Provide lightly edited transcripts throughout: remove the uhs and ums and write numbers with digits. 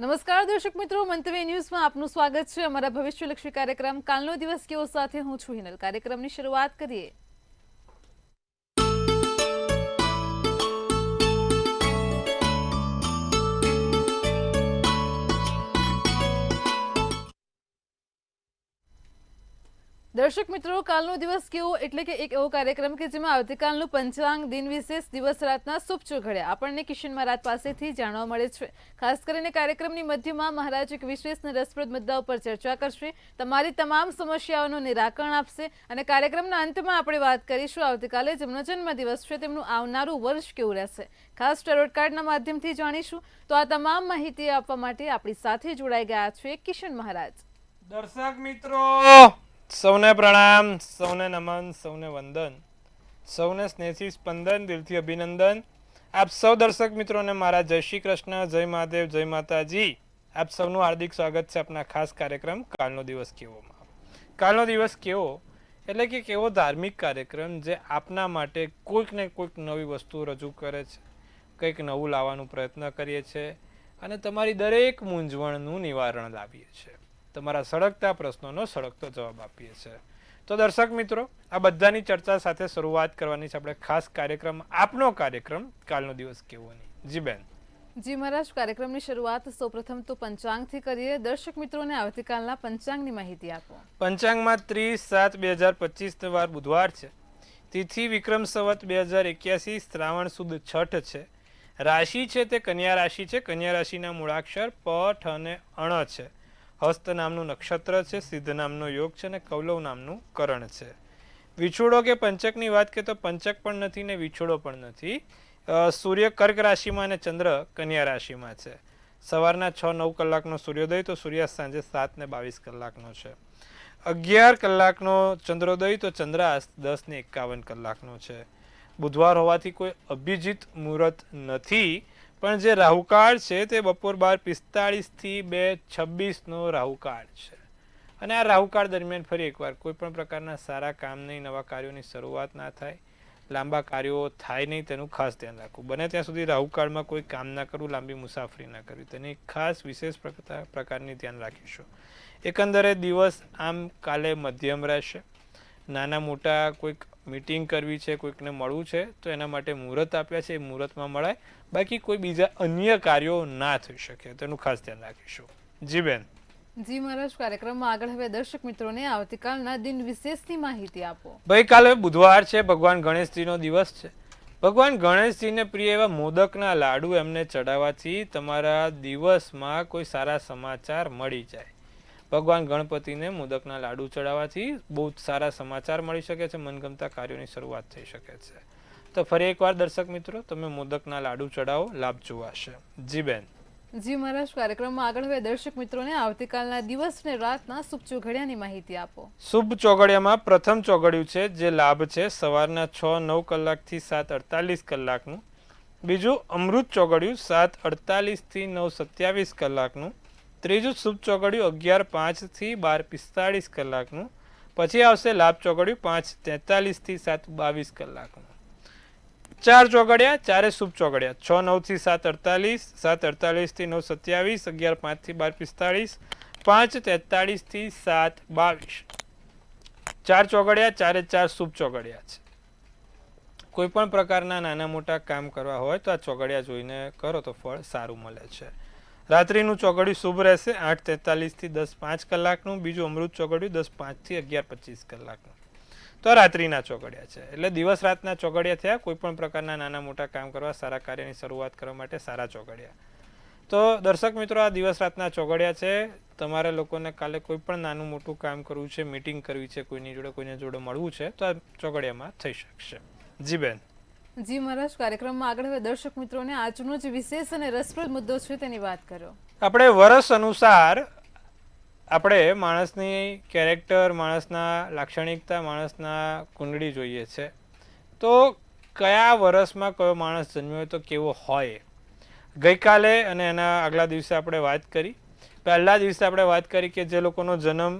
નમસ્કાર દર્શક મિત્રો, મંતવ્ય ન્યૂઝમાં આપનું સ્વાગત છે. અમારા ભવિષ્યલક્ષી કાર્યક્રમ કાલનો દિવસ કેવો સાથે હું છું હિનલ. કાર્યક્રમની શરૂઆત કરીએ. દર્શક મિત્રો, કાલનો દિવસ કેવો એટલે કે એક એવો કાર્યક્રમ કે જેમાં આવતીકાલનું પંચાંગ, દિન વિશેષ, દિવસ રાતના શુભ ચોઘડિયા આપણને કિશન મહારાજ પાસેથી જાણવા મળે છે. ખાસ કરીને કાર્યક્રમની મધ્યમાં મહારાજ એક વિશેષ અને રસપ્રદ મુદ્દા ઉપર ચર્ચા કરશે, તમારી તમામ સમસ્યાઓનું નિરાકરણ આપશે અને કાર્યક્રમના અંતમાં આપણે વાત કરીશું આવતીકાલે જેમનો જન્મદિવસ છે તેમનું આવનારું વર્ષ કેવું રહેશે. ખાસ ટેરોટ કાર્ડના માધ્યમથી જાણીશું. તો આ તમામ માહિતી આપવા માટે આપણી સાથે જોડાઈ ગયા છે કિશન મહારાજ. દર્શક મિત્રો સૌને પ્રણામ, સૌને નમન, સૌને વંદન, સૌને સ્નેહથી સ્પંદન, દિલથી અભિનંદન. આપ સૌ દર્શક મિત્રોને મારા જય શ્રી કૃષ્ણ, જય મહાદેવ, જય માતાજી. આપ સૌનું હાર્દિક સ્વાગત છે આપણા ખાસ કાર્યક્રમ કાલનો દિવસ કેવોમાં. કાલનો દિવસ કેવો એટલે કે કેવો ધાર્મિક કાર્યક્રમ જે આપના માટે કોઈક ને કોઈક નવી વસ્તુ રજૂ કરે છે, કંઈક નવું લાવવાનો પ્રયત્ન કરીએ છીએ અને તમારી દરેક મૂંઝવણનું નિવારણ લાવીએ છીએ, તમારા સળગતા પ્રશ્નોનો સળગતો જવાબ આપીએ છીએ. તો દર્શક મિત્રો, આ બધાની ચર્ચા સાથે શરૂઆત કરવાની છે આપણે ખાસ કાર્યક્રમ, આપનો કાર્યક્રમ કાલનો દિવસ કેવોની. જી બેન. જી મહારાજ, કાર્યક્રમની શરૂઆત સૌપ્રથમ તો પંચાંગથી કરીએ. દર્શક મિત્રોને આવતીકાલના પંચાંગની માહિતી આપો. પંચાંગમાં 30/7/2025 વાર બુધવાર છે. તિથિ વિક્રમ સંવત 2081, શ્રાવણ સુદ છઠ છે. રાશિ છે તે કન્યા રાશિ છે. કન્યા રાશિના મૂળાક્ષર પઠ અને અણ છે. હસ્ત નામનું નક્ષત્ર છે. સિદ્ધ નામનો યોગ છે અને કૌલવ નામનું કરણ છે. વિછોડો કે પંચકની વાત કરીએ તો પંચક પણ નથી ને વિછોડો પણ નથી. સૂર્ય કર્ક રાશિમાં અને ચંદ્ર કન્યા રાશિમાં છે. સવારના 6:09 કલાકનો સૂર્યોદય તો સૂર્યાસ્ત સાંજે 7:22 કલાકનો છે. 11 કલાકનો ચંદ્રોદય તો ચંદ્રાસ્ત 10:51 કલાકનો છે. બુધવાર હોવાથી કોઈ અભિજીત મુહૂર્ત નથી, પણ જે રાહુકાળ છે તે બપોર 12:45 થી 2:26 રાહુકાળ છે. અને આ રાહુકાળ દરમિયાન ફરી એકવાર કોઈ પણ પ્રકારના સારા કામ નહીં, નવા કાર્યોની શરૂઆત ના થાય, લાંબા કાર્યો થાય નહીં, તેનું ખાસ ધ્યાન રાખવું. બને ત્યાં સુધી રાહુકાળમાં કોઈ કામ ના કરવું, લાંબી મુસાફરી ના કરવી, તેની ખાસ વિશેષ પ્રકારની ધ્યાન રાખીશું. એકંદરે દિવસ આમ કાલે મધ્યમ રહેશે. નાના મોટા કોઈક મીટિંગ કરવી છે, કોઈકને મળવું છે તો એના માટે મુહૂર્ત આપ્યા છે, એ મુહૂર્તમાં મળાય. બાકી કોઈ બીજા અન્ય કાર્યો ના થઈ શકે, તેનું ખાસ ધ્યાન રાખીશું. જી બેન. જી મહારાજ, કાર્યક્રમમાં આગળ હવે દર્શક મિત્રોને આવતીકાલના દિન વિશેષની માહિતી આપો. ભાઈ કાલે બુધવાર છે, ભગવાન ગણેશજીનો દિવસ છે. ભગવાન ગણેશજીને પ્રિય એવા મોદકના લાડુ એમને ચડાવવાથી તમારા દિવસમાં કોઈ સારા સમાચાર મળી જાય. ભગવાન ગણપતિને મોદકના લાડુ ચડાવવાથી બહુ સારા સમાચાર મળી શકે છે, મનગમતા કાર્યોની શરૂઆત થઈ શકે છે. તો ફરી એકવાર દર્શક મિત્રો, તમે મોદકના લાડુ ચડાવો, લાભ જોવાશે. જી બેન. જી મહારાજ, કાર્યક્રમમાં આગળ હવે દર્શક મિત્રોને આવતીકાલના દિવસ ને રાતના શુભ ચોઘડિયાની માહિતી આપો. શુભ ચોઘડિયામાં પ્રથમ ચોઘડિયું છે જે લાભ છે સવારના 6:09 કલાકથી 7:48 કલાકનું. બીજું અમૃત ચોઘડિયું 7:48 થી 9:27 કલાકનું. ત્રીજું શુભ ચોઘડિયું 11:05 થી 12:45 કલાકનું. પછી આવશે લાભ ચોઘડિયું 5:43 થી 7:22 કલાકનું. ચાર ચોઘડિયા, ચારે શુભ ચોઘડિયા 6:09 થી 7:48, 7:48 થી 9:27, 11:05 થી 12:45, 5:43 થી 7:22. ચાર ચોઘડિયા, ચારે ચાર શુભ ચોઘડિયા છે. કોઈ પણ પ્રકારના નાના મોટા કામ કરવા હોય તો આ ચોઘડિયા જોઈને કરો તો ફળ સારું મળે છે. રાત્રિનું ચોઘડિયું શુભ રહેશે 8:43 થી 10:05 કલાકનું. બીજું અમૃત ચોઘડિયું 10:05 થી 11:25 કલાકનું. તો રાત્રિના ચોઘડિયા છે. એટલે દિવસ રાતના ચોઘડિયા થયા. કોઈ પણ પ્રકારના નાના મોટા કામ કરવા, સારા કાર્યની શરૂઆત કરવા માટે સારા ચોઘડિયા. તો દર્શક મિત્રો, આ દિવસ રાતના ચોઘડિયા છે. તમારે લોકોને કાલે કોઈ પણ નાનું મોટું કામ કરવું છે, મીટિંગ કરવી છે, કોઈની જોડે મળવું છે તો આ ચોઘડિયામાં થઈ શકશે. જી બેન. જી મહારાજ, કાર્યક્રમમાં આગળ હવે દર્શક મિત્રોને આજનો જે વિશેષ અને રસપ્રદ મુદ્દો છે તેની વાત કરો. આપણે વર્ષ અનુસાર આપણે માણસની કેરેક્ટર, માણસના લાક્ષણિકતા, માણસના કુંડળી જોઈએ છે. તો કયા વર્ષમાં કયો માણસ જન્મ્યો હોય તો કેવો હોય. ગઈકાલે અને એના આગલા દિવસે આપણે વાત કરી. પહેલા દિવસે આપણે વાત કરી કે જે લોકોનો જન્મ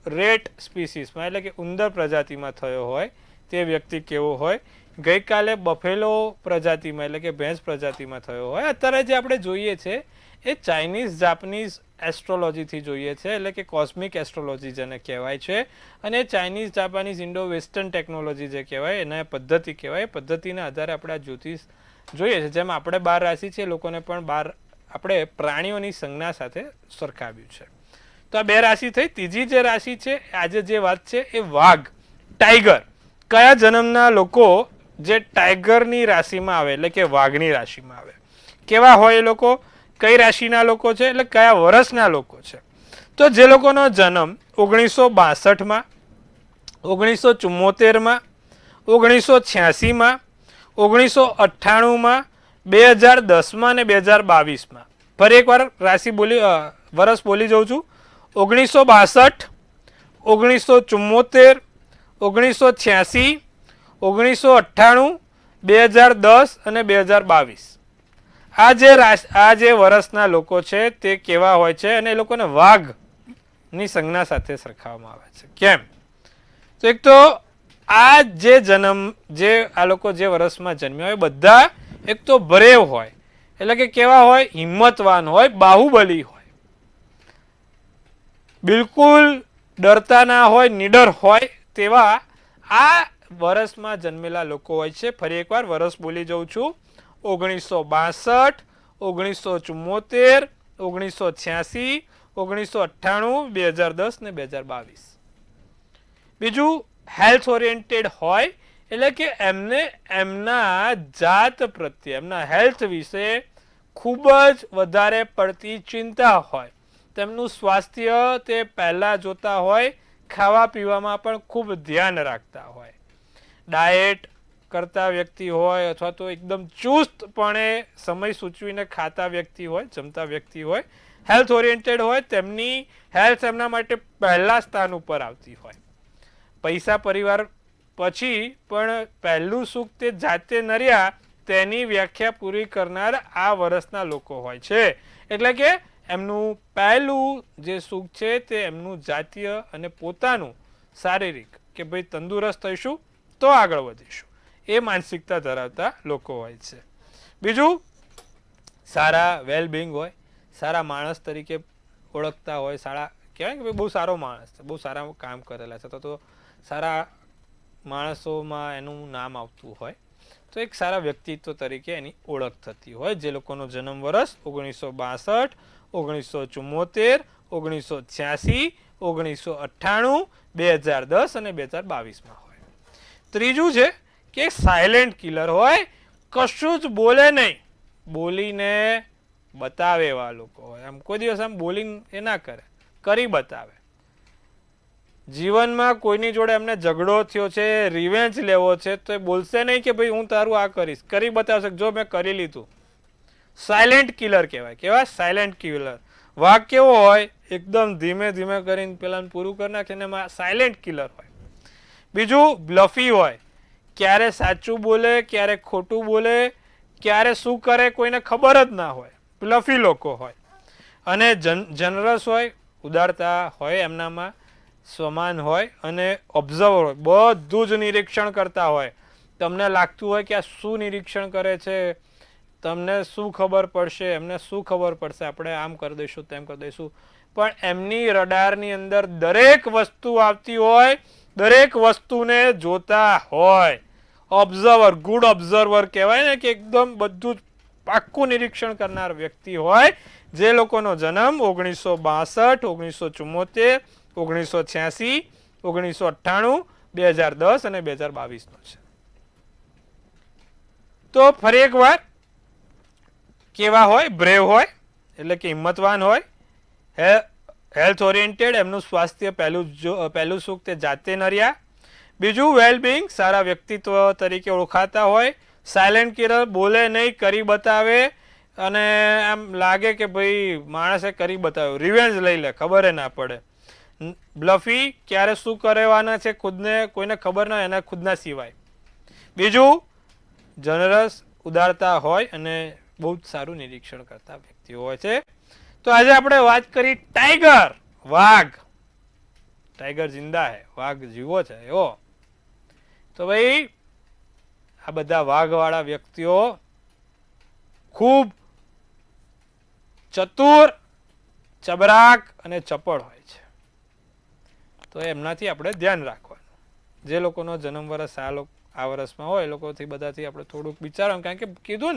રેટ સ્પીસીસમાં એટલે કે ઉંદર પ્રજાતિમાં થયો હોય તે વ્યક્તિ કેવો હોય. ગઈકાલે બફેલો પ્રજાતિમાં એટલે કે ભેંસ પ્રજાતિમાં થયો હોય. અત્યારે જે આપણે જોઈએ છે એ ચાઇનીઝ જાપાનીઝ એસ્ટ્રોલોજીથી જોઈએ છે, એટલે કે કોસ્મિક એસ્ટ્રોલોજી જેને કહેવાય છે. અને Chinese Japanese Indo western technology જે કહેવાય એને પદ્ધતિ કહેવાય. પદ્ધતિના આધારે આપણે આ જ્યોતિષ જોઈએ છે. જેમ આપણે 12 રાશિ છે, લોકોને પણ 12 આપણે પ્રાણીઓની સંજ્ઞા સાથે સરખાવ્યું છે. તો આ 2 રાશિ થઈ. ત્રીજી જે રાશિ છે આજે જે વાત છે એ વાઘ, ટાઈગર. કયા જન્મના લોકો જે ટાઈગરની રાશિમાં આવે એટલે કે વાઘની રાશિમાં આવે, કેવા હોય એ લોકો, કઈ રાશિના લોકો છે, એટલે કયા વર્ષના લોકો છે? તો જે લોકોનો જન્મ 1962માં, 1974માં, 1986માં, 1998માં, 2010માં અને 2022માં. ફરી એકવાર રાશિ બોલી વર્ષ બોલી જાઉં છું. 1962, 1974, 1986, 1998, 2010 અને 2022. આ જે વર્ષના લોકો છે તે કેવા હોય છે અને એ લોકોને વાઘની સંજ્ઞા સાથે સરખાવવામાં આવે છે. કેમ? તો એક તો આ જે આ લોકો જે વર્ષમાં જન્મ્યા હોય બધા એક તો બ્રેવ હોય, એટલે કે કેવા હોય, હિંમતવાન હોય, બાહુબલી હોય, બિલકુલ ડરતા ના હોય, નીડર હોય તેવા આ વર્ષમાં જન્મેલા લોકો હોય છે. ફરી એકવાર વર્ષ બોલી જાઉં છું. 1962, 1974, 1986, 1998, 2010 ને 2022. બીજું હેલ્થ ઓરિએન્ટેડ હોય, એટલે કે એમને એમના જાત પ્રત્યે, એમના હેલ્થ વિશે ખૂબ જ વધારે પડતી ચિંતા હોય. તેમનું સ્વાસ્થ્ય તે પહેલા જોતા હોય, ખાવા પીવામાં પણ ખૂબ ધ્યાન રાખતા હોય. ડાયેટ કરતા વ્યક્તિ હોય અથવા તો એકદમ ચુસ્તપણે સમય સૂચવીને ખાતા વ્યક્તિ હોય, જમતા વ્યક્તિ હોય, હેલ્થ ઓરિએન્ટેડ હોય, તેમની હેલ્થ એમના માટે પહેલા સ્થાન ઉપર આવતી હોય. પૈસા પરિવાર પછી પણ પહેલું સુખ તે જાતે નર્યા તેની વ્યાખ્યા પૂરી કરનાર આ વર્ષના લોકો હોય છે. એટલે કે એમનું પહેલું જે સુખ છે તે એમનું જાતીય અને પોતાનું શારીરિક, કે ભાઈ તંદુરસ્ત થઈશું તો આગળ વધીશું, એ માનસિકતા ધરાવતા લોકો હોય છે. બીજું સારા વેલબિંગ હોય, સારા માણસ તરીકે ઓળખતા હોય, સારા કહેવાય કે ભાઈ બહુ સારો માણસ છે, બહુ સારા કામ કરેલા છે, તો સારા માણસોમાં એનું નામ આવતું હોય, તો એક સારા વ્યક્તિત્વ તરીકે એની ઓળખ થતી હોય. જે લોકોનો જન્મ વર્ષ 1962, 1974, 1986, 1998, 2010 અને 2022માં હોય. ત્રીજું છે કે સાયલેન્ટ કિલર હોય, કશું જ બોલે નહીં, બોલીને બતાવે એવા લોકો હોય. આમ કોઈ દિવસ આમ બોલિંગ એ ના કરે, કરી બતાવે. જીવનમાં કોઈની જોડે એમને ઝઘડો થયો છે, રિવેન્જ લેવો છે, તો એ બોલશે નહીં કે ભાઈ હું તારું આ કરીશ, કરી બતાવશે જો મેં કરી લીધું. સાયલેન્ટ કિલર કહેવાય. કેવા? Silent killer. વાઘ કેવો હોય? એકદમ ધીમે ધીમે કરીને પેલા પૂરું કરી નાખે ને એમાં સાયલેન્ટ કિલર હોય. બીજું બ્લફી હોય, ક્યારે સાચું બોલે, ક્યારે ખોટું બોલે, ક્યારે શું કરે કોઈને ખબર જ ના હોય. બ્લફી લોકો હોય. અને જનરસ હોય, ઉદારતા હોય એમનામાં, સમાન હોય અને ઓબ્ઝર્વર હોય, બધું જ નિરીક્ષણ કરતા હોય. તમને લાગતું હોય કે આ શું નિરીક્ષણ કરે છે, તમને શું ખબર પડશે, એમને શું ખબર પડશે, આપણે આમ કરી દઈશું, તેમ કરી દઈશું, પણ એમની રડારની અંદર દરેક વસ્તુ આવતી હોય, દરેક વસ્તુને જોતા હોય. ઓબ્ઝર્વર, ગુડ ઓબ્ઝર્વર કહેવાય ને, કે એકદમ બધું જ પાક્કું નિરીક્ષણ કરનાર વ્યક્તિ હોય. જે લોકોનો જન્મ 1962, 1974, 1986, 1998, 2010 અને 2022નો છે. તો ફરી એકવાર કેવા હોય? બ્રેવ હોય, એટલે કે હિંમતવાન હોય, હેલ્થ ઓરિએન્ટેડ, એમનું સ્વાસ્થ્ય પહેલું સુખ તે જાતે નર્યા. બીજું વેલબિંગ, સારા વ્યક્તિત્વ તરીકે ઓળખાતા હોય, સાયલેન્ટ કિલર, બોલે નહીં, કરી બતાવે, અને આમ લાગે કે ભાઈ માણસે કરી બતાવ્યું, રિવેન્જ લઈ લે, ખબર ના પડે. બ્લફી, ક્યારે શું કરવાના છે ખુદને કોઈને ખબર ના, એના ખુદના સિવાય. બીજું જનરસ, ઉદારતા હોય અને બહુ જ સારું નિરીક્ષણ કરતા વ્યક્તિઓ હોય છે. તો આજે આપણે વાત કરી ટાઈગર, વાઘ. ટાઈગર જિંદા હે, વાઘ જીવો છે એવો. તો ભાઈ આ બધા વાઘવાળા વ્યક્તિઓ ખૂબ ચતુર, ચબરાક અને ચપળ હોય છે. તો એમનાથી આપણે ધ્યાન રાખવાનું. જે લોકોનો જન્મ વર્ષ આ વર્ષમાં હોય એ લોકોથી બધાથી આપણે થોડુંક વિચારવાનું, કારણ કે કીધું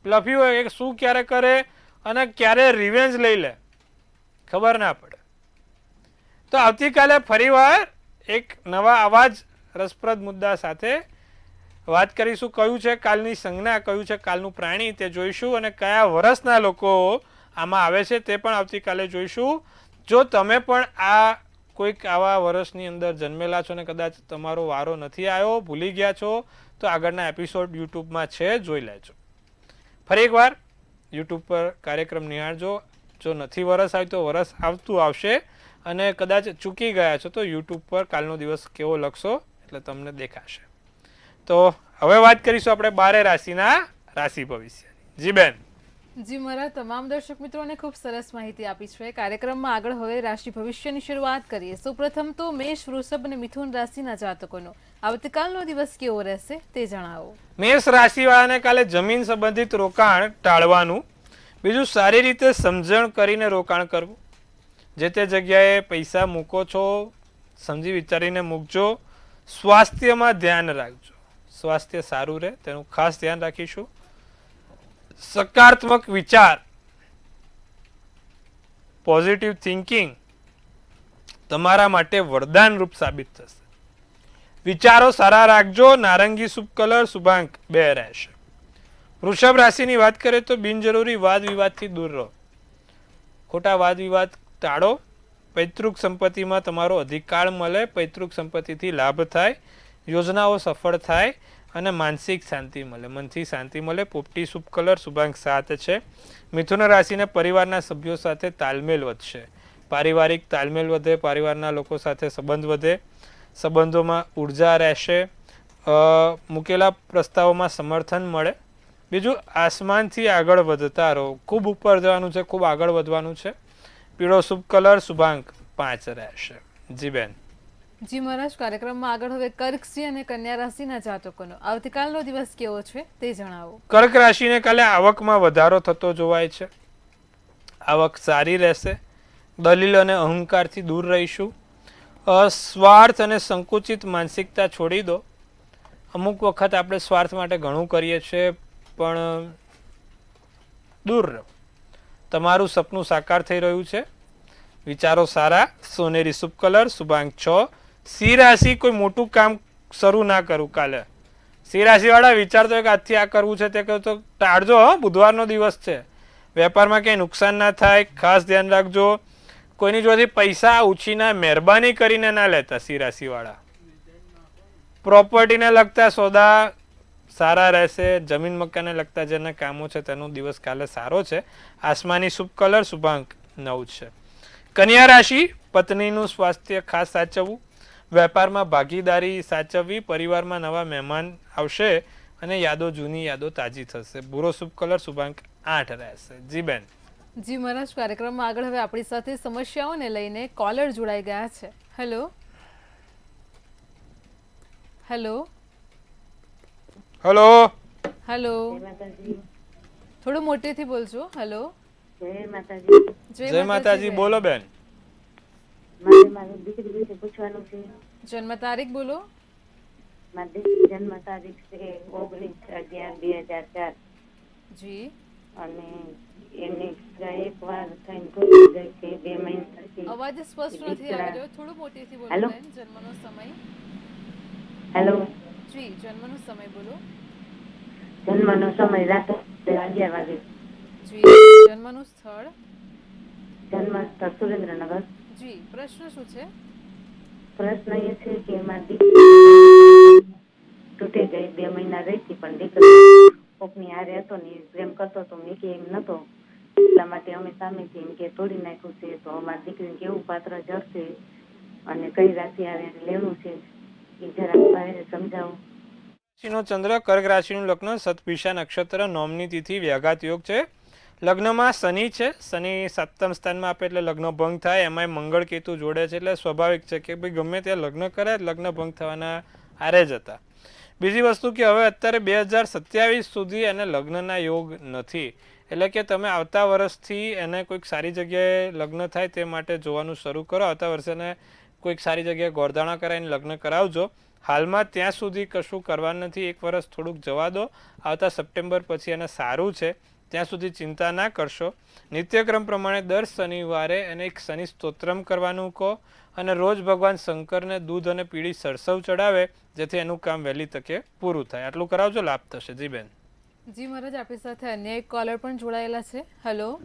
ને લફ્યું હોય કે શું ક્યારે કરે અને ક્યારે રિવેન્જ લઈ લે ખબર ના પડે. તો આવતીકાલે ફરીવાર એક નવા આવા જ રસપ્રદ મુદ્દા સાથે વાત કરીશું. કયું છે કાલની સંજ્ઞા, કયું છે કાલનું પ્રાણી તે જોઈશું, અને કયા વર્ષના લોકો આમાં આવે છે તે પણ આવતીકાલે જોઈશું. જો તમે પણ આ કોઈક આવા વર્ષની અંદર જન્મેલા છો ને કદાચ તમારો વારો નથી આવ્યો, ભૂલી ગયા છો, તો આગળના એપિસોડ યુટ્યુબમાં છે, જોઈ લેજો. ફરી એકવાર યુટ્યુબ પર કાર્યક્રમ નિહાળજો. જો નથી વરસ આવ્યું તો વરસ આવતું આવશે, અને કદાચ ચૂકી ગયા છો તો યુટ્યુબ પર કાલનો દિવસ કેવો લખશો એટલે તમને દેખાશે. તો હવે વાત કરીશું આપણે 12 રાશિના રાશિ ભવિષ્યની. જી બેન. જી મારા તમામ દર્શક મિત્રોને ખૂબ સરસ માહિતી આપી છે. કાર્યક્રમમાં આગળ હવે રાશિ ભવિષ્યની શરૂઆત કરીએ. સૌપ્રથમ તો મેષ, વૃષભ અને મિથુન રાશિના જાતકોનો આવતીકાલનો દિવસ કેવો રહેશે તે જણાવો. મેષ રાશિવાળાને કાલે જમીન સંબંધિત રોકાણ ટાળવાનું. બીજું, સારી રીતે સમજણ કરીને રોકાણ કરવું. જે તે જગ્યાએ પૈસા મૂકો છો સમજી વિચારીને મૂકજો. સ્વાસ્થ્યમાં ધ્યાન રાખજો, સ્વાસ્થ્ય સારું રહે તેનું ખાસ ધ્યાન રાખીશું. સકારાત્મક વિચાર, પોઝિટિવ થિંકિંગ તમારા માટે વરદાન રૂપ સાબિત થશે. વિચારો સારા રાખજો. નારંગી શુભ કલર, શુભાંક 2 રહેશે. વૃષભ રાશિની વાત કરીએ તો બિનજરૂરી વાદ વિવાદથી દૂર રહો. ખોટા વાદ વિવાદ ટાળો. પૈતૃક સંપત્તિમાં તમારો અધિકાર મળે, પૈતૃક સંપત્તિથી લાભ થાય, યોજનાઓ સફળ થાય અને માનસિક શાંતિ મળે, મનથી શાંતિ મળે. પોપટી શુભ કલર, શુભાંક 7 છે. મિથુન રાશિને પરિવારના સભ્યો સાથે તાલમેલ વધશે. પારિવારિક તાલમેલ વધે, પરિવારના લોકો સાથે સંબંધ વધે, સંબંધોમાં ઉર્જા રહેશે, મૂકેલા પ્રસ્તાવોમાં સમર્થન મળે. બીજું, આસમાનથી આગળ વધતા રહો. ખૂબ ઉપર જવાનું છે, ખૂબ આગળ વધવાનું છે. પીળો શુભ કલર, શુભાંક 5 રહેશે. જી બેન. જી મહારાજ, કાર્યક્રમમાં આગળ હવે કર્ક, સિંહ અને કન્યા રાશિના જાતકોનો આવતીકાલનો દિવસ કેવો છે તે જણાવો. કર્ક રાશિને કાલે આવકમાં વધારો થતો જોવાય છે. આવક સારી રહેશે. દલીલ અને અહંકારથી દૂર રહીશું. સ્વાર્થ અને સંકુચિત માનસિકતા છોડી દો. અમુક વખત આપણે સ્વાર્થ માટે ઘણું કરીએ છીએ પણ દૂર રહો. તમારું સપનું સાકાર થઈ રહ્યું છે. વિચારો સારા. સોનેરી શુભ કલર, શુભાંક 6. સિંહ રાશિ, કોઈ મોટું કામ શરૂ ના કરવું કાલે. સિંહ રાશિ વાળા વિચારતો હોય કે આજથી આ કરવું છે તે તો ટાળજો. બુધવારનો દિવસ છે. વેપારમાં ક્યાંય નુકસાન ના થાય, ખાસ ધ્યાન રાખજો. કોઈની જોડેથી પૈસા ઉછીના મહેરબાની કરીને ના લેતા. સિંહ રાશિ વાળા પ્રોપર્ટીને લગતા સોદા સારા રહેશે. જમીન મકાનને લગતા જેના કામો છે તેનો દિવસ કાલે સારો છે. આસમાની શુભ કલર, શુભાંક 9 છે. કન્યા રાશિ, પત્નીનું સ્વાસ્થ્ય ખાસ સાચવવું. વેપારમાં ભાગીદારી સાચવવી. પરિવારમાં નવા મહેમાન આવશે અને જૂની યાદો તાજી થશે. ભૂરો શુભ કલર, શુભાંક 8 રહેશે. જી બેન. જી મહારાજ, કાર્યક્રમમાં આગળ હવે આપણી સાથે સમસ્યાઓને લઈને કોલર જોડાઈ ગયા છે. હેલો હેલો હેલો હેલો, થોડું મોટેથી બોલજો. હેલો. જય માતાજી. બોલો બેન. મારે મારી દીકરી વિશે પૂછવાનું છે. જન્મ તારીખ બોલો. મારી દીકરી જન્મ તારીખ છે 19/11/2004 જી. અને એમની એક વાર થઈને ખોટી ગઈ છે. 2 મહિના પછી અવાજ સ્પષ્ટ નથી આવી રહ્યો, થોડું મોટેથી બોલો હેલો? બેન. જન્મનો સમય. હેલો, જી, જન્મનો સમય બોલો. જન્મનો સમય રાત્રે 11 વાગે. જી. જન્મનું સ્થળ. જન્મ સ્થળ સુરેન્દ્રનગર. જી. પ્રશ્ન શું છે? પ્રશ્ન એ છે કે મારી દીકરી તૂટી ગઈ. 2 મહિના રહી હતી પણ દીકરી કોકની હારે હતો ને પ્રેમ કરતો હતો. મેં કે એમ નતો, એટલા માટે અમે સામેથી એમ કે તોડી નાખ્યું છે. તો અમારી દીકરીને કેવું પાત્ર જડશે અને કઈ રાશિ આવે લેવું છે એ જરાક ભાઈને સમજાવો. રાશિનો ચંદ્ર, કર્ક રાશિનું લગ્ન, સતભિષા નક્ષત્ર, નોમની તિથિ, વ્યાઘાત યોગ છે. લગ્નમાં શનિ છે. શનિ 7મ સ્થાનમાં આપે એટલે લગ્ન ભંગ થાય. એમાંય મંગળ કેતુ જોડે છે એટલે સ્વાભાવિક છે કે ભાઈ ગમે ત્યાં લગ્ન કરે લગ્ન ભંગ થવાના આરે જ હતા. બીજી વસ્તુ કે હવે અત્યારે 2027 સુધી એને લગ્નના યોગ નથી, એટલે કે તમે આવતા વર્ષથી એને કોઈક સારી જગ્યાએ લગ્ન થાય તે માટે જોવાનું શરૂ કરો. આવતા વર્ષે એને કોઈક સારી જગ્યાએ ગોરધાણા કરાવીને લગ્ન કરાવજો. હાલમાં ત્યાં સુધી કશું કરવાનું નથી, 1 વર્ષ થોડુંક જવા દો. આવતા સપ્ટેમ્બર પછી એને સારું છે, ત્યાં સુધી ચિંતા ના કરશો. નિત્યક્રમ પ્રમાણે દર શનિવારે એને એક શનિ સ્તોત્રમ કરવાનું કહો અને રોજ ભગવાન શંકરને દૂધ અને પીળી સરસવ ચડાવે, જેથી એનું કામ વહેલી તકે પૂરું થાય. આટલું કરાવજો, લાભ થશે. જી બેન. જી મહારાજ, આપણી સાથે અન્ય એક કોલર પણ જોડાયેલા છે. હેલો.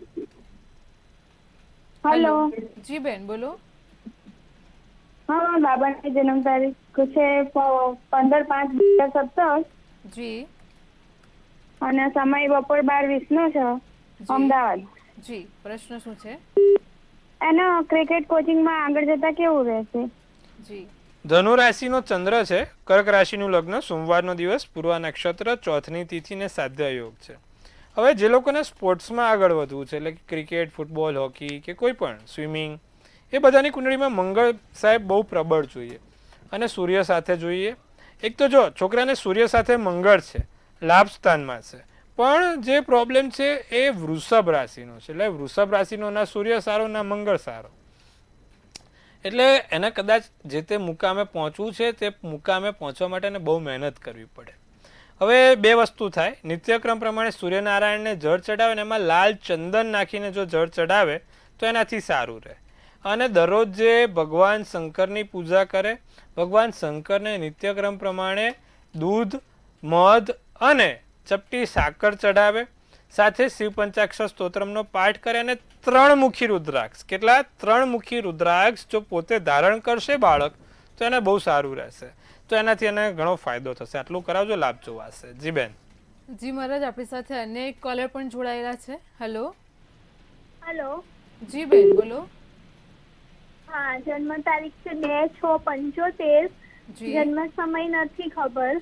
હેલો. જી બેન, બોલો. હા, બાબાની જન્મ તારીખ છે 15/5/2017 જી. અને સમય બપોર 12:20 છે, અમદાવાદ. જી, પ્રશ્ન શું છે? એનો ક્રિકેટ કોચિંગમાં આગળ જતા કેવું રહેશે? જી. ધનુ રાશિનો ચંદ્ર છે, કર્ક રાશિનું લગ્ન, સોમવારનો દિવસ, પૂર્વા નક્ષત્ર, ચોથની તિથિ ને સાધ્ય યોગ છે. હવે જે લોકોને સ્પોર્ટ્સમાં આગળ વધવું છે, એટલે કે ક્રિકેટ, ફૂટબોલ, હોકી કે કોઈ પણ સ્વિમિંગ, એ બધાની કુંડળીમાં મંગળ સાહેબ બહુ પ્રબળ જોઈએ અને સૂર્ય સાથે જોઈએ. એક તો જો છોકરાને સૂર્ય સાથે મંગળ છે, લાભ સ્થાનમાં છે, પણ જે પ્રોબ્લેમ છે એ વૃષભ રાશિનો છે. એટલે વૃષભ રાશિનો ના સૂર્ય સારો ના મંગળ સારો, એટલે એને કદાચ જે તે મુકામે પહોંચવું છે તે મુકામે પહોંચવા માટે એને બહુ મહેનત કરવી પડે. હવે 2 વસ્તુ થાય. નિત્યક્રમ પ્રમાણે સૂર્યનારાયણને જળ ચડાવે ને એમાં લાલ ચંદન નાખીને જો જળ ચડાવે તો એનાથી સારું રહે. અને દરરોજ જે ભગવાન શંકરની પૂજા કરે, ભગવાન શંકરને નિત્યક્રમ પ્રમાણે દૂધ, મધ અને ચપટી સાકર ચડાવે, સાથે શિવ પંચાક્ષર સ્તોત્રમનો પાઠ કરે અને 3 મુખી રુદ્રાક્ષ, કેટલા 3 મુખી રુદ્રાક્ષ જો પોતે ધારણ કરશે બાળક તો એને બહુ સારું રહેશે. તો એનાથી એને ઘણો ફાયદો થશે. આટલું કરાવજો, લાભ જોવાશે. જી બેન. જી મહારાજ, આપણી સાથે અન્ય એક કોલર પણ જોડાયેલા છે. હેલો. હેલો. જી બેન, બોલો. હા, જન્મ તારીખ છે 2/6/75. જી. જન્મ સમય નથી ખબર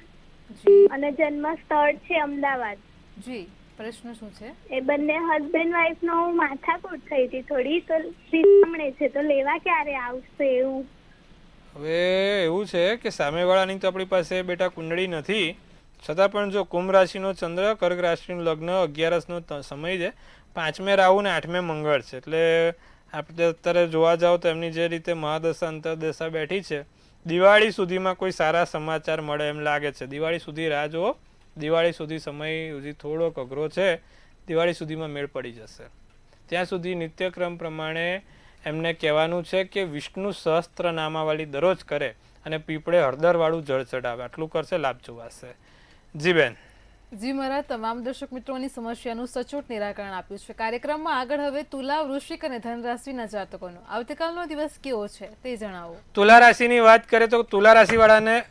જી. અને જન્મ સ્થળ છે અમદાવાદ. જી, પ્રશ્ન શું છે? એ બંને હસબન્ડ વાઈફ નો માથાકૂટ થઈ હતી થોડી, તો રીસામણે છે, તો લેવા ક્યારે આવશે એવું? હવે એવું છે કે સામેવાળાની તો આપણી પાસે બેટા કુંડળી નથી, છતાં પણ જો કુંભ રાશિનો ચંદ્ર, કર્ક રાશિનું લગ્ન, 11નો સમય છે, 5મે રાહુ ને 8મે મંગળ છે. એટલે આપણે અત્યારે જોવા જાવ તો એમની જે રીતે મહાદશા અંતરદશા બેઠી છે, દિવાળી સુધીમાં કોઈ સારા સમાચાર મળે એમ લાગે છે. દિવાળી સુધી રાહ જુઓ, દિવાળી સુધી સમય હજી થોડોક અઘરો છે, દિવાળી સુધીમાં મેળ પડી જશે. ત્યાં સુધી નિત્યક્રમ પ્રમાણે એમને કહેવાનું છે કે વિષ્ણુ સહસ્ત્ર નામાવાળી દરરોજ કરે અને પીપળે હળદરવાળું જળ ચડાવે. આટલું કરશે, લાભ જોવાશે. જી બેન. જી મહારાજ, તમામ દર્શક મિત્રોની સમસ્યાનું સચોટ નિરાકરણ આપ્યું છે. કાર્યક્રમમાં આગળ હવે તુલા, વૃશ્ચિક અને ધન રાશિના જાતકોનો આવતીકાલનો દિવસ કેવો છે તે જણાવો. તુલા રાશિની વાત કરીએ તો તુલા રાશિવાળાને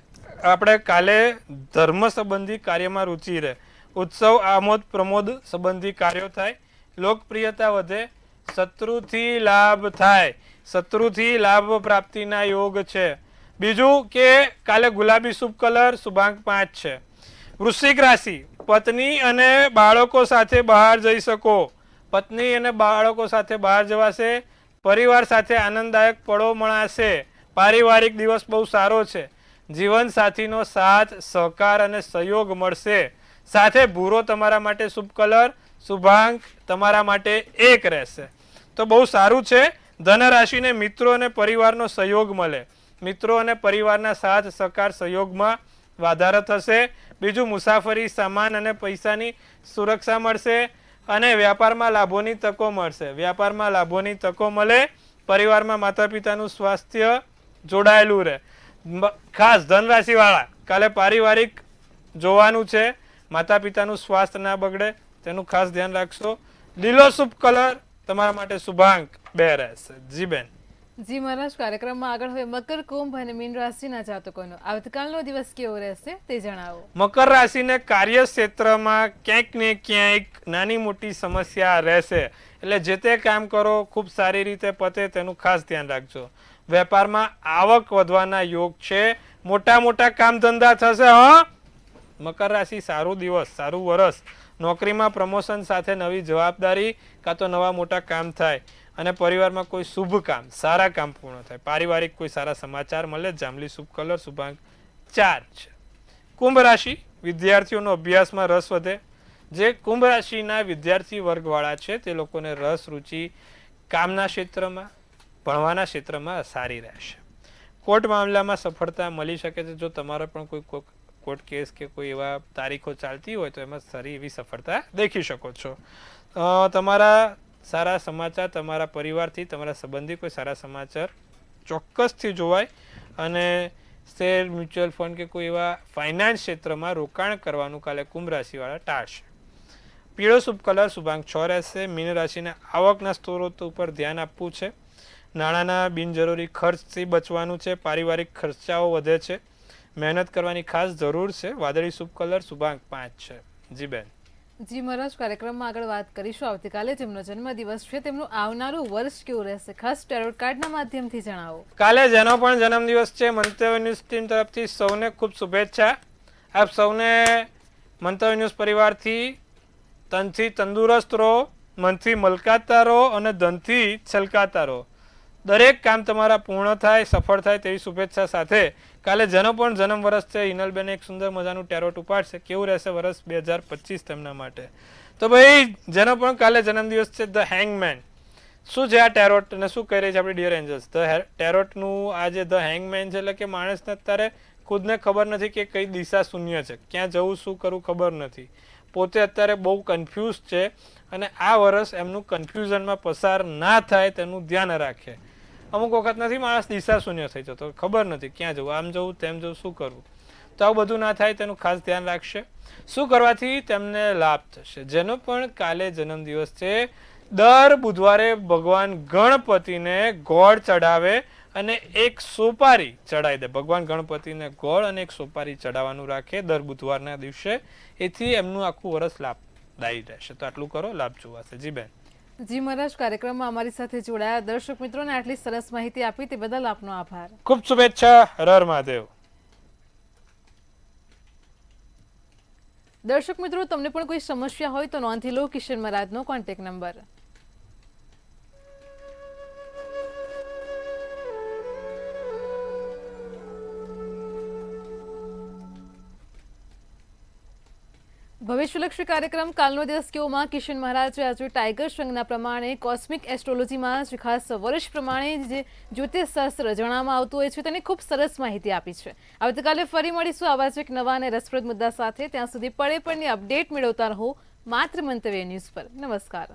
આપણે કાલે ધર્મ સંબંધી કાર્યમાં રુચિ રહે, ઉત્સવ, આમોદ પ્રમોદ સંબંધી કાર્યો થાય, લોકપ્રિયતા વધે, શત્રુથી લાભ થાય, શત્રુથી લાભ પ્રાપ્તિના યોગ છે. બીજું કે કાલે ગુલાબી શુભ કલર, શુભાંક 5 છે. વૃશ્ચિક રાશિ, પત્ની અને બાળકો સાથે બહાર જઈ શકો, પત્ની અને બાળકો સાથે બહાર જવાશે, પરિવાર સાથે આનંદદાયક પળો મળાશે, પારિવારિક દિવસ બહુ સારો છે, જીવન સાથીનો સાથ, સહકાર અને સહયોગ મળશે. સાથે ભૂરો તમારા માટે શુભ કલર, શુભાંક તમારા માટે 1 રહેશે. તો બહુ સારું છે. ધન રાશિને મિત્રો અને પરિવારનો સહયોગ મળે, મિત્રો અને પરિવારના સાથ સહકાર સહયોગમાં વધારો થશે. બીજું, મુસાફરી, સામાન અને પૈસાની સુરક્ષા મળશે અને વ્યાપારમાં લાભોની તકો મળશે. વ્યાપારમાં લાભોની તકો મળે, પરિવારમાં માતા પિતાનું સ્વાસ્થ્ય જોડાયેલું રહે. ખાસ ધન રાશિવાળા કાલે પારિવારિક જોવાનું છે, માતા પિતાનું સ્વાસ્થ્ય ના બગડે તેનું ખાસ ધ્યાન રાખશો. લીલો શુભ કલર તમારા માટે શુભાંક 2 રહેશે. જી બેન. જી મહારાજ, કાર્યક્રમમાં આગળ હવે મકર, કુંભ અને મીન રાશિના જાતકોનો આવતીકાલનો દિવસ કેવો રહેશે તે જણાવો. મકર રાશિને કાર્યક્ષેત્રમાં ક્યાંક ને ક્યાંક નાની મોટી સમસ્યા રહેશે, એટલે જે તે કામ કરો ખૂબ સારી રીતે પતે તેનું ખાસ ધ્યાન રાખજો. વેપારમાં આવક વધવાના યોગ છે, મોટા મોટા કામ ધંધા થશે. હા, મકર રાશિ સારું દિવસ, સારું વરસ. નોકરીમાં પ્રમોશન સાથે નવી જવાબદારી કાં તો નવા મોટા કામ થાય અને પરિવારમાં કોઈ શુભ કામ, સારા કામ પૂર્ણ થાય. પારિવારિક કોઈ સારા સમાચાર મળે. જાંબલી શુભ કલર, શુભાંક 4 છે. કુંભ રાશિ, વિદ્યાર્થીઓનો અભ્યાસમાં રસ વધે. જે કુંભ રાશિના વિદ્યાર્થી વર્ગવાળા છે તે લોકોને રસ રુચિ કામના ક્ષેત્રમાં, ભણવાના ક્ષેત્રમાં સારી રહેશે. કોર્ટ મામલામાં સફળતા મળી શકે છે. જો તમારો પણ કોઈ કોર્ટ કેસ કે કોઈ એવા તારીખો ચાલતી હોય તો એમાં સારી એવી સફળતા દેખી શકો છો. તમારા સારા સમાચાર, તમારા પરિવારથી, તમારા સંબંધી કોઈ સારા સમાચાર ચોક્કસથી જોવાય. અને શેર, મ્યુચ્યુઅલ ફંડ કે કોઈ એવા ફાઇનાન્સ ક્ષેત્રમાં રોકાણ કરવાનું કાલે કુંભ રાશિવાળા ટાળશે. પીળો શુભ કલર શુભાંક 6 રહેશે. મીન રાશિના આવકના સ્ત્રોતો ઉપર ધ્યાન આપવું છે. નાણાંના બિનજરૂરી ખર્ચથી બચવાનું છે. પારિવારિક ખર્ચાઓ વધે છે. મહેનત કરવાની ખાસ જરૂર છે. વાદળી શુભ કલર શુભાંક 5 છે. જી બેન. જી મહારાજ, કાર્યક્રમમાં આગળ વાત કરીશું. આવતીકાલે જેમનો જન્મદિવસ છે તેમનું આવનારું વર્ષ કેવું રહેશે, ખાસ ટેરોટ કાર્ડના માધ્યમથી જણાવો. કાલે જેનો પણ જન્મદિવસ છે, મંતવ્ય ન્યૂઝ ટીમ તરફથી સૌને ખૂબ શુભેચ્છા. આપ સૌને મંતવ્ય ન્યૂઝ પરિવારથી તનથી તંદુરસ્ત રહો, મનથી મલકાતા રહો અને ધનથી છલકાતા રહો. દરેક કામ તમારા પૂર્ણ થાય, સફળ થાય તેવી શુભેચ્છા સાથે કાલે જેનો પણ જન્મ વર્ષ છે હિનલબેન એક સુંદર મજાનું ટેરોટ ઉપાડશે. કેવું રહેશે વર્ષ 2025 તેમના માટે? તો ભાઈ જેનો પણ કાલે જન્મદિવસ છે, ધ હેંગમેન. શું છે આ ટેરોટ અને શું કહી રહી છે આપણી ડિયર એન્જલ્સ? ટેરોટનું આ જે ધ હેંગમેન છે એટલે કે માણસને અત્યારે ખુદને ખબર નથી કે કઈ દિશા શૂન્ય છે, ક્યાં જવું, શું કરવું ખબર નથી. પોતે અત્યારે બહુ કન્ફ્યુઝ છે અને આ વર્ષ એમનું કન્ફ્યુઝનમાં પસાર ના થાય તેનું ધ્યાન રાખે. અમુક વખત નથી માણસ દિશા શૂન્ય થઈ જતો, ખબર નથી ક્યાં જવું, આમ જવું તેમ જવું, શું કરવું. તો આવું બધું ના થાય તેનું ખાસ ધ્યાન રાખશે. શું કરવાથી તેમને લાભ થશે? જેનો પણ કાલે જન્મદિવસ છે, દર બુધવારે ભગવાન ગણપતિને ગોળ ચડાવે અને એક સોપારી ચડાવી દે. ભગવાન ગણપતિને ગોળ અને એક સોપારી ચડાવવાનું રાખે દર બુધવારના દિવસે. એથી એમનું આખું વર્ષ લાભદાયી રહેશે. તો આટલું કરો, લાભ જોવાશે. જી બેન. જી મહારાજ, કાર્યક્રમમાં અમારી સાથે જોડાયા દર્શક મિત્રોને આટલી સરસ માહિતી આપી તે બદલ આપનો આભાર. ખૂબ શુભેચ્છા. હર હર મહાદેવ. દર્શક મિત્રો, તમને પણ કોઈ સમસ્યા હોય તો નોંધી લો કિશન મહારાજનો કોન્ટેક્ટ નંબર. ભવિષ્યલક્ષી કાર્યક્રમ કાલનો દિવસ કેવોમાં કિશન મહારાજે આજે ટાઈગર સંઘના પ્રમાણે કોસ્મિક એસ્ટ્રોલોજીમાં જે ખાસ વર્ષ પ્રમાણે જે જ્યોતિષ શાસ્ત્ર જણાવવામાં આવતું હોય છે તેની ખૂબ સરસ માહિતી આપી છે. આવતીકાલે ફરી મળીશું આવા જ એક નવા અને રસપ્રદ મુદ્દા સાથે. ત્યાં સુધી પળે પળની અપડેટ મેળવતા રહો માત્ર મંતવ્ય ન્યૂઝ પર. નમસ્કાર.